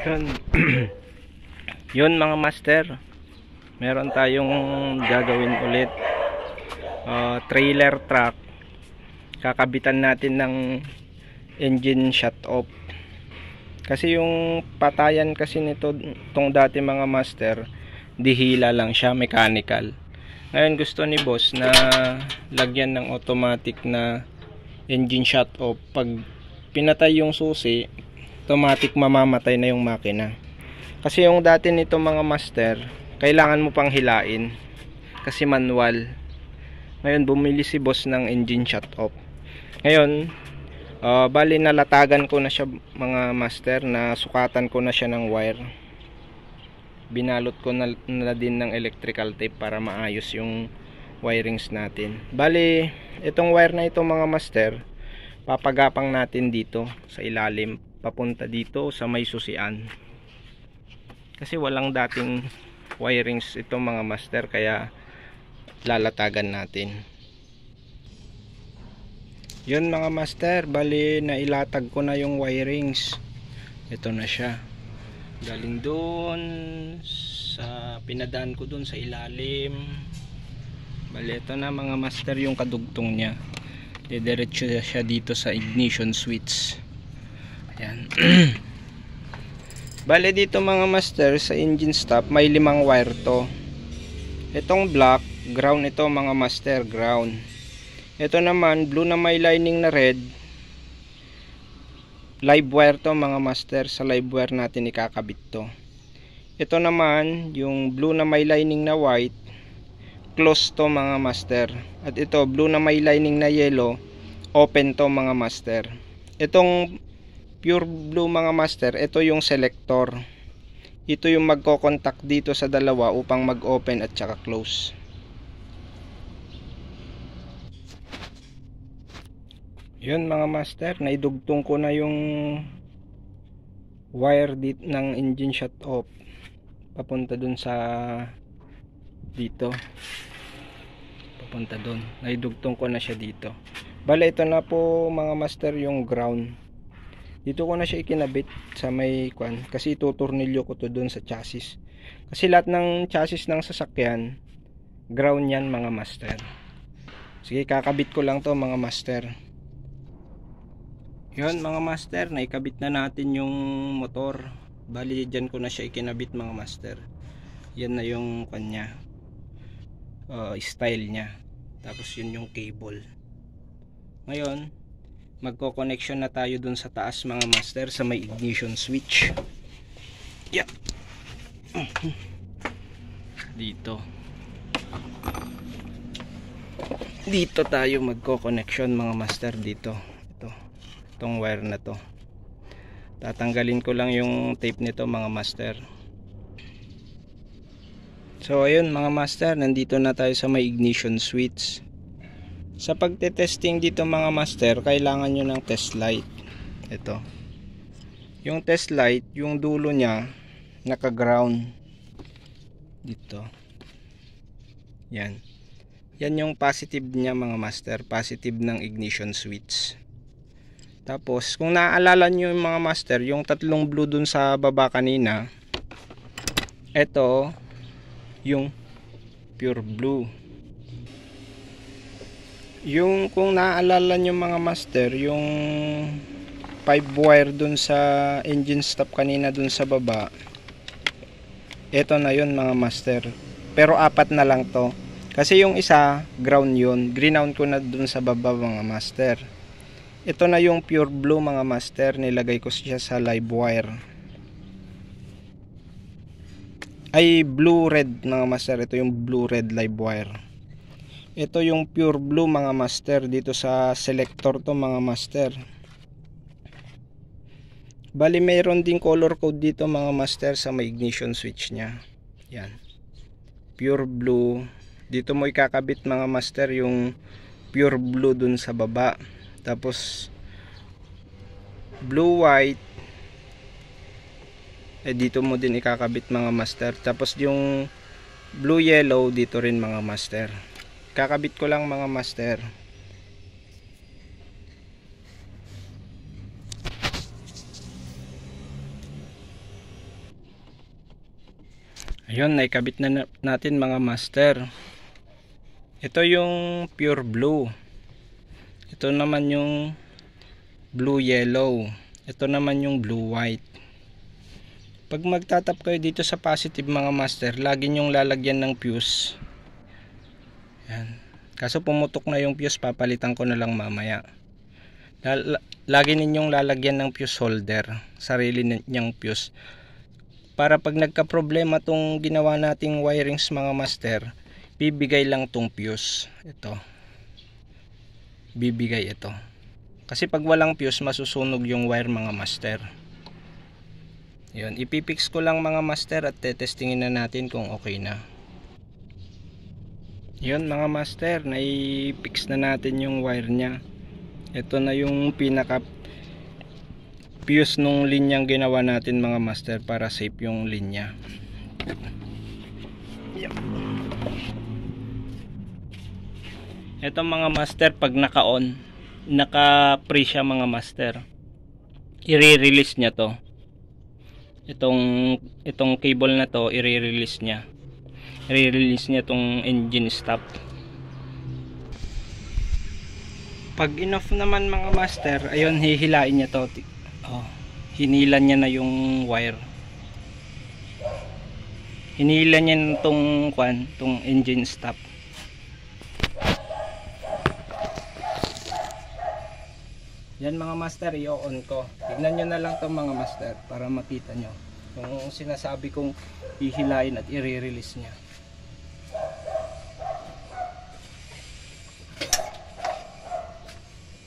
Yun. Yun mga master, meron tayong gagawin ulit. Trailer truck, kakabitan natin ng engine shut off. Kasi yung patayan kasi nito tong dati mga master, dihila lang siya, mechanical. Ngayon gusto ni boss na lagyan ng automatic na engine shut off. Pag pinatay yung susi, automatic mamamatay na yung makina. Kasi yung dati nito mga master, kailangan mo pang hilain kasi manual. Ngayon bumili si boss ng engine shut off. Ngayon bali nalatagan ko na siya mga master, na sukatan ko na siya ng wire. Binalot ko na din ng electrical tape para maayos yung wirings natin. Bali itong wire na ito mga master, papagapang natin dito sa ilalim papunta dito sa may susian. Kasi walang dating wirings ito mga master, kaya lalatagan natin. Yun mga master, bali nailatag ko na yung wirings. Ito na siya, galing doon sa pinadaan ko doon sa ilalim. Bali ito na mga master yung kadugtong nya. Didiretso siya dito sa ignition switch. Ayan. Bali dito mga master, sa engine stop may 5 wire to. Itong black, ground ito mga master, ground. Ito naman blue na may lining na red, live wire to mga master. Sa live wire natin ikakabit to. Ito naman yung blue na may lining na white, close to mga master. At ito blue na may lining na yellow, open to mga master. Itong pure blue mga master, ito yung selector. Ito yung magko-contact dito sa dalawa upang mag-open at saka close. Yun mga master, naidugtong ko na yung wire dito ng engine shut off papunta dun sa dito, papunta dun. Naidugtong ko na siya dito. Bale ito na po mga master yung ground. Dito ko na siya ikinabit sa may kwan, kasi tuturnilyo ko to dun sa chassis. Kasi lahat ng chassis ng sasakyan ground yan mga master. Sige, kakabit ko lang to mga master. Yun mga master, naikabit na natin yung motor. Bali dyan ko na siya ikinabit mga master. Yan na yung kanya, style nya. Tapos yun yung cable. Ngayon magko-connection na tayo dun sa taas mga master, sa may ignition switch. Yeah. Dito tayo magko-connection mga master, dito. Itong wire na to, tatanggalin ko lang yung tape nito mga master. So ayun mga master, nandito na tayo sa may ignition switch. Sa pagte-testing dito mga master, kailangan nyo ng test light. Ito yung test light, yung dulo nya naka ground dito. Yan yung positive nya mga master, positive ng ignition switch. Tapos kung naaalala nyo yung mga master, yung tatlong blue dun sa baba kanina, ito yung pure blue. Yung kung naaalala nyo mga master, yung 5 wire dun sa engine stop kanina dun sa baba, ito na yun mga master. Pero 4 na lang to, kasi yung isa ground yun, ground ko na dun sa baba mga master. Ito na yung pure blue mga master, nilagay ko siya sa live wire. Ay blue red mga master, ito yung blue red live wire. Ito yung pure blue mga master, dito sa selector to mga master. Bali mayroon din color code dito mga master sa may ignition switch nya. Yan, pure blue. Dito mo ikakabit mga master yung pure blue dun sa baba. Tapos blue white, dito mo din ikakabit mga master. Tapos yung blue yellow dito rin mga master. Kakabit ko lang mga master. Ayun, naikabit na natin mga master. Ito yung pure blue. Ito naman yung blue yellow. Ito naman yung blue white. Pag magtatap kayo dito sa positive mga master, lagi nyong lalagyan ng fuse. Yan. Kaso pumutok na yung fuse, papalitan ko na lang mamaya. Lagi ninyong lalagyan ng fuse holder, sarili niyang fuse. Para pag nagka-problema tong ginawa nating wirings mga master, bibigay lang tong fuse. Ito. Bibigay ito. Kasi pag walang fuse, masusunog yung wire mga master. Yun, ipipix ko lang mga master at tetestingin na natin kung okay na. Yun mga master, naipix na natin yung wire nya. Ito na yung pinaka fuse nung linyang ginawa natin mga master para safe yung linya. Yep. Ito mga master, pag naka-on, naka-pre siya mga master, i-release niya to. Itong cable na to, i-release niya. I-release niya tong engine stop. Pag in-off naman mga master, ayun, hihilain niya to. Oh, hinilan niya na yung wire. Hinilan niya na tong engine stop. Yan mga master, i-on ko. Tignan nyo na lang to mga master para makita nyo yung sinasabi kong hihilain at i-release niya.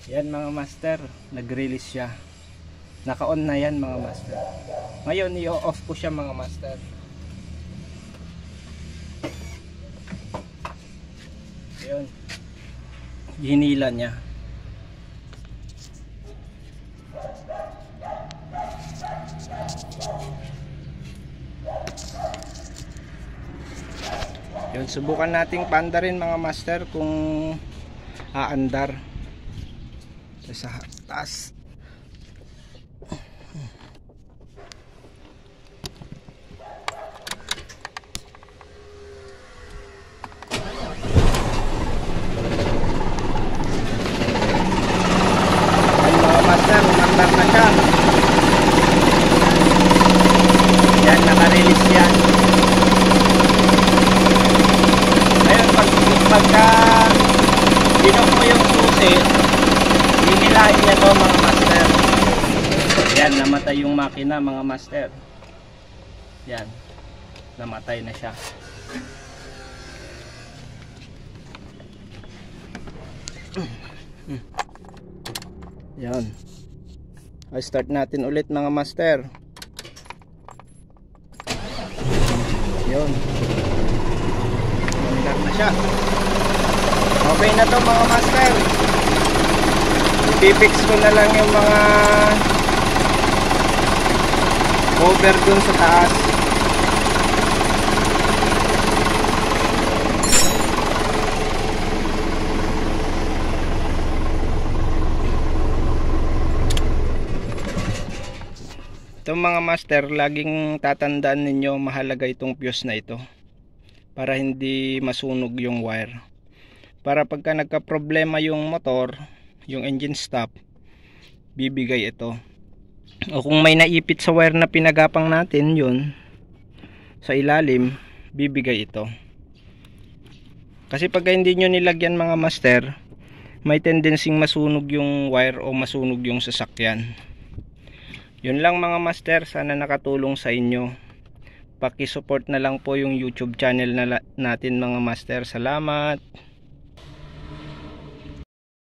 Yan mga master, nag-release siya. Naka-on na yan mga master. Ngayon i-off ko siya mga master. Ayun, hinila niya. Yun, subukan nating paandarin mga master kung aandar sa taas. Yan mga master, umandar na siya. Yan, naka-release yan. Pagka ginom mo yung susi, hinilain niya to mga master. Yan, namatay yung makina mga master. Yan, namatay na siya. Yan, ay start natin ulit mga master. Yun, mandar na siya. Okay na to mga master. Ipipix ko na lang yung mga cover dun sa taas. Ito mga master, laging tatandaan ninyo, mahalaga itong fuse na ito para hindi masunog yung wire. Para pagka nagka-problema yung motor, yung engine stop, bibigay ito. O kung may naipit sa wire na pinagapang natin yun sa ilalim, bibigay ito. Kasi pagka hindi nyo nilagyan mga master, may tendency masunog yung wire o masunog yung sasakyan. Yun lang mga master, sana nakatulong sa inyo. Paki-support na lang po yung YouTube channel natin mga master. Salamat.